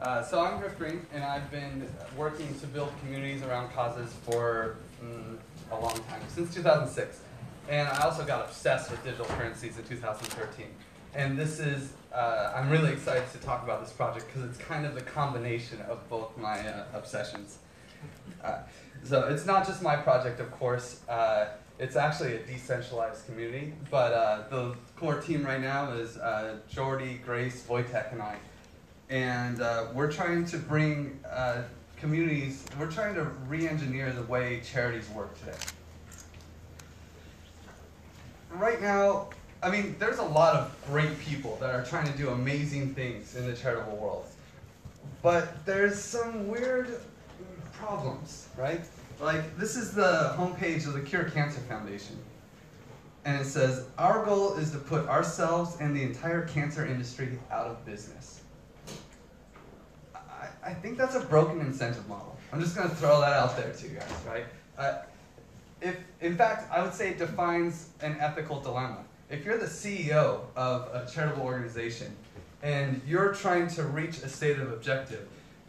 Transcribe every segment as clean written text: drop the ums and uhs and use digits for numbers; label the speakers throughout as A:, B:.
A: So I'm Griff, and I've been working to build communities around causes for a long time, since 2006. And I also got obsessed with digital currencies in 2013. And this is, I'm really excited to talk about this project because it's kind of the combination of both my obsessions. So it's not just my project, of course. It's actually a decentralized community, but the core team right now is Jordy, Grace, Wojtek, and I. And we're trying to bring communities, we're trying to re-engineer the way charities work today. Right now, I mean, there's a lot of great people that are trying to do amazing things in the charitable world. But there's some weird problems, right? Like, this is the homepage of the Cure Cancer Foundation. And it says, our goal is to put ourselves and the entire cancer industry out of business. I think that's a broken incentive model. I'm just going to throw that out there to you guys, right? In fact, I would say it defines an ethical dilemma. If you're the CEO of a charitable organization and you're trying to reach a stated objective,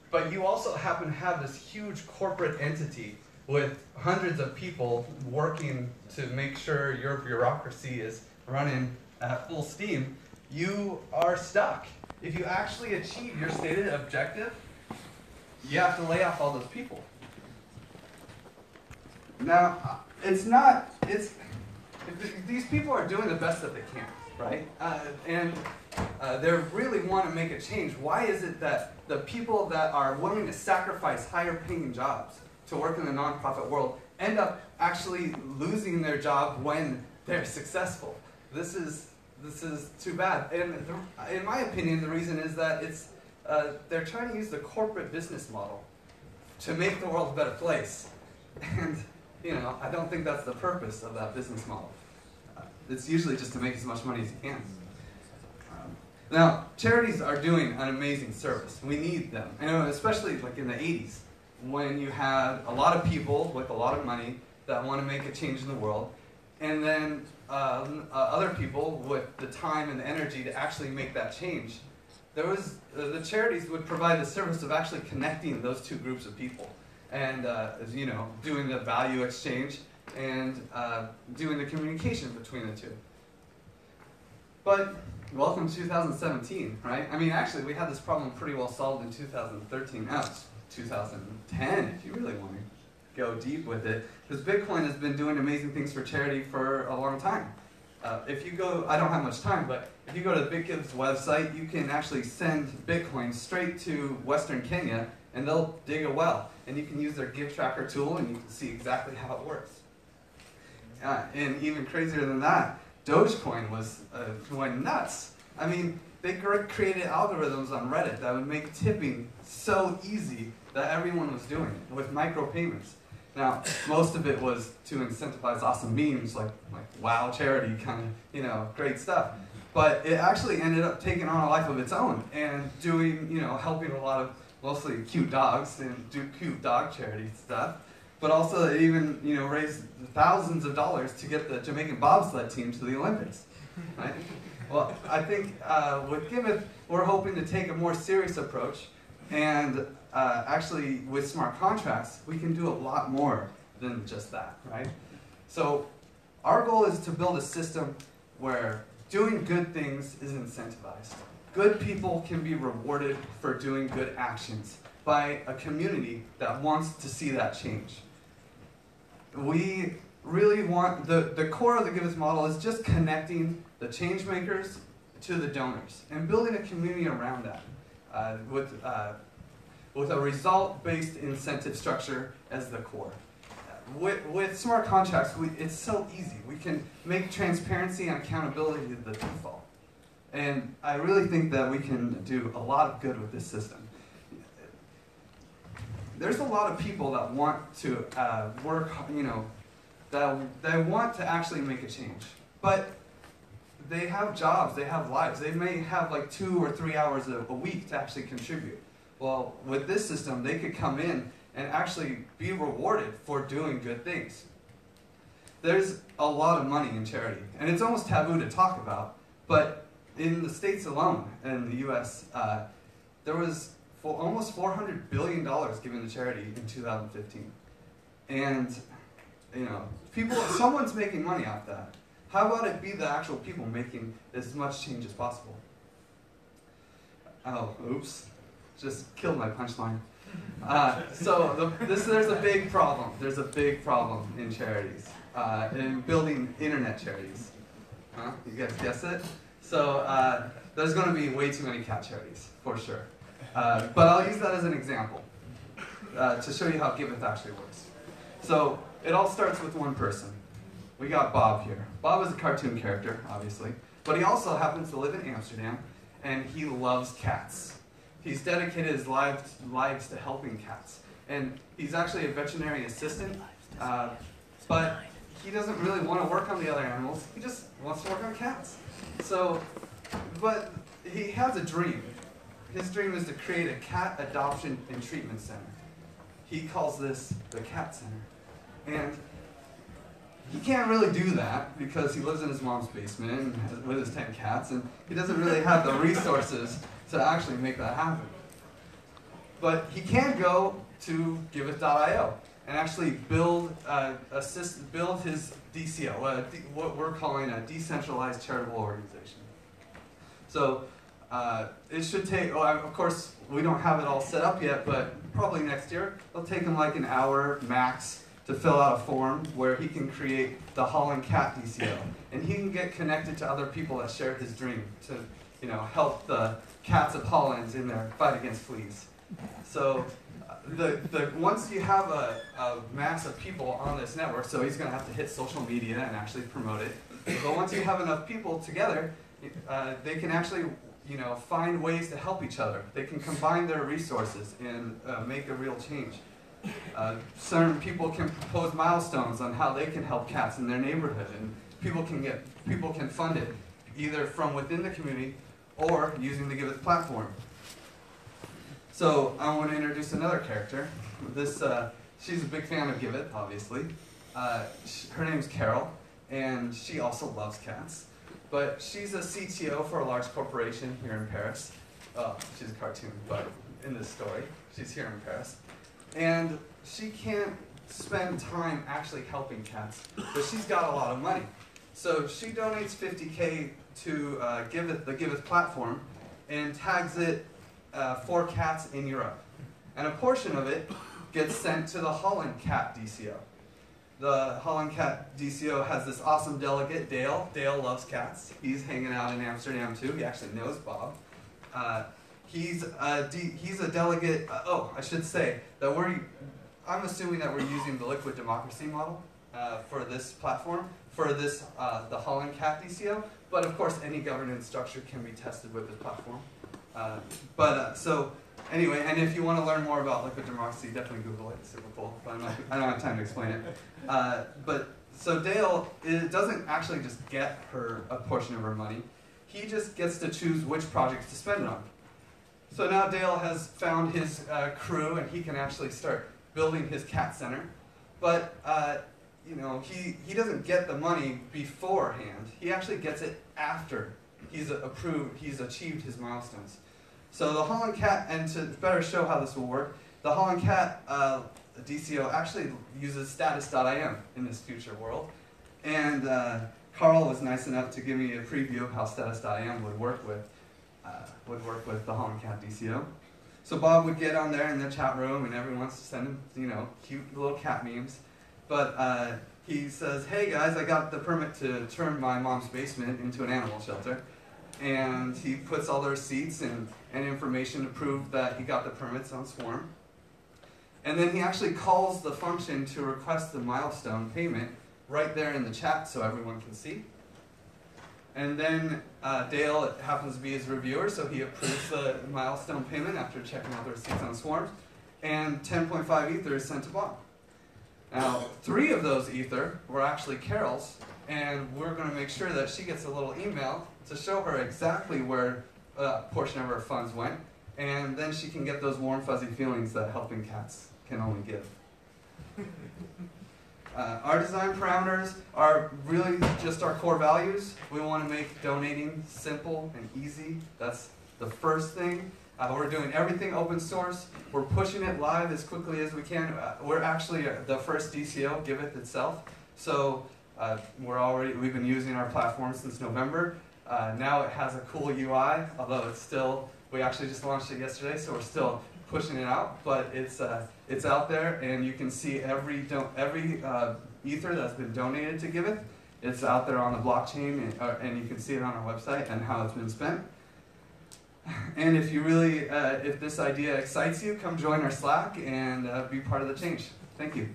A: but you also happen to have this huge corporate entity with hundreds of people working to make sure your bureaucracy is running at full steam, you are stuck. If you actually achieve your stated objective, you have to lay off all those people. Now, these people are doing the best that they can, right? And they really want to make a change. Why is it that the people that are willing to sacrifice higher paying jobs to work in the nonprofit world end up actually losing their job when they're successful? This is too bad. And in my opinion, the reason is that they're trying to use the corporate business model to make the world a better place. And, you know, I don't think that's the purpose of that business model. It's usually just to make as much money as you can. Now, charities are doing an amazing service. We need them. And especially like in the 80s, when you had a lot of people with a lot of money that want to make a change in the world, and then other people with the time and the energy to actually make that change. The charities would provide the service of actually connecting those two groups of people, and you know, doing the value exchange and doing the communication between the two. But welcome to 2017, right? I mean, actually, we had this problem pretty well solved in 2013. Now it's 2010, if you really want to go deep with it, because Bitcoin has been doing amazing things for charity for a long time. If you go, I don't have much time, but if you go to Giveth's website, you can actually send Bitcoin straight to Western Kenya, and they'll dig a well. And you can use their Give Tracker tool, and you can see exactly how it works. And even crazier than that, Dogecoin went nuts. I mean, they created algorithms on Reddit that would make tipping so easy that everyone was doing it with micropayments. Now, most of it was to incentivize awesome memes like wow charity kind of, you know, great stuff. But it actually ended up taking on a life of its own and doing, you know, helping a lot of mostly cute dogs and do cute dog charity stuff. But also it even, you know, raised thousands of dollars to get the Jamaican bobsled team to the Olympics. Right? Well, I think with Giveth, we're hoping to take a more serious approach, and actually with smart contracts, we can do a lot more than just that, right? So our goal is to build a system where doing good things is incentivized. Good people can be rewarded for doing good actions by a community that wants to see that change. We really want, the core of the Giveth model is just connecting the change makers to the donors and building a community around that with a result-based incentive structure as the core. With smart contracts, it's so easy. We can make transparency and accountability the default. And I really think that we can do a lot of good with this system. There's a lot of people that want to work, you know, that they want to actually make a change. But they have jobs, they have lives. They may have like 2 or 3 hours a week to actually contribute. Well, with this system, they could come in and actually be rewarded for doing good things. There's a lot of money in charity, and it's almost taboo to talk about, but in the States alone, in the US, there was for almost $400 billion given to charity in 2015. And, you know, someone's making money off that. How about it be the actual people making as much change as possible? Oh, oops. Just killed my punchline. There's a big problem. There's a big problem in charities, in building internet charities. Huh? You guys guess it? So there's going to be way too many cat charities, for sure. But I'll use that as an example to show you how Giveth actually works. So it all starts with one person. We got Bob here. Bob is a cartoon character, obviously, but he also happens to live in Amsterdam, and he loves cats. He's dedicated his lives to helping cats. And he's actually a veterinary assistant, but he doesn't really want to work on the other animals. He just wants to work on cats. But he has a dream. His dream is to create a cat adoption and treatment center. He calls this the Cat Center. And he can't really do that because he lives in his mom's basement with his 10 cats, and he doesn't really have the resources to actually make that happen. But he can go to Giveth.io and actually build his DCO, what we're calling a decentralized charitable organization. So it should take, of course, we don't have it all set up yet, but probably next year. It'll take him like an hour max to fill out a form where he can create the Holland Cat DCO. And he can get connected to other people that share his dream to, you know, help the cats of Holland in their fight against fleas. So once you have a mass of people on this network, so he's going to have to hit social media and actually promote it. But once you have enough people together, they can actually, you know, find ways to help each other. They can combine their resources and make a real change. Certain people can propose milestones on how they can help cats in their neighborhood, and people can fund it either from within the community or using the Giveth platform. So I want to introduce another character. She's a big fan of Giveth, obviously. Her name's Carol, and she also loves cats. But she's a CTO for a large corporation here in Paris. She's a cartoon, but in this story, she's here in Paris. And she can't spend time actually helping cats, but she's got a lot of money. So she donates $50K to the Giveth platform and tags it for cats in Europe. And a portion of it gets sent to the Holland Cat DCO. The Holland Cat DCO has this awesome delegate, Dale. Dale loves cats. He's hanging out in Amsterdam too. He actually knows Bob. He's a delegate. I should say that I'm assuming that we're using the liquid democracy model for this platform, for this the Holland Cat DCO. But of course, any governance structure can be tested with this platform. So anyway, and if you want to learn more about liquid democracy, definitely Google it. It's super cool. But I don't have time to explain it. So Dale doesn't actually just get a portion of her money. He just gets to choose which projects to spend it on. So now Dale has found his crew, and he can actually start building his cat center. But you know, he doesn't get the money beforehand. He actually gets it after he's achieved his milestones. So the Holland Cat, and to better show how this will work, the Holland Cat DCO actually uses status.im in this future world. And Carl was nice enough to give me a preview of how status.im would work with the Holland Cat DCO. So Bob would get on there in the chat room, and everyone wants to send him, you know, cute little cat memes. But he says, "Hey guys, I got the permit to turn my mom's basement into an animal shelter." And he puts all the receipts and information to prove that he got the permits on Swarm. And then he actually calls the function to request the milestone payment right there in the chat so everyone can see. And then Dale happens to be his reviewer, so he approves the milestone payment after checking out the receipts on Swarm. And 10.5 Ether is sent to Bob. Now, 3 of those Ether were actually Carol's, and we're going to make sure that she gets a little email to show her exactly where a portion of her funds went, and then she can get those warm, fuzzy feelings that helping cats can only give. Our design parameters are really just our core values. We want to make donating simple and easy. That's the first thing. We're doing everything open source. We're pushing it live as quickly as we can. We're actually the first DCO, Giveth itself. So we've been using our platform since November. Now it has a cool UI, although it's still, we actually just launched it yesterday, so we're still pushing it out. But it's out there, and you can see every Ether that's been donated to Giveth. It's out there on the blockchain, and you can see it on our website and how it's been spent. And if you really, if this idea excites you, come join our Slack and be part of the change. Thank you.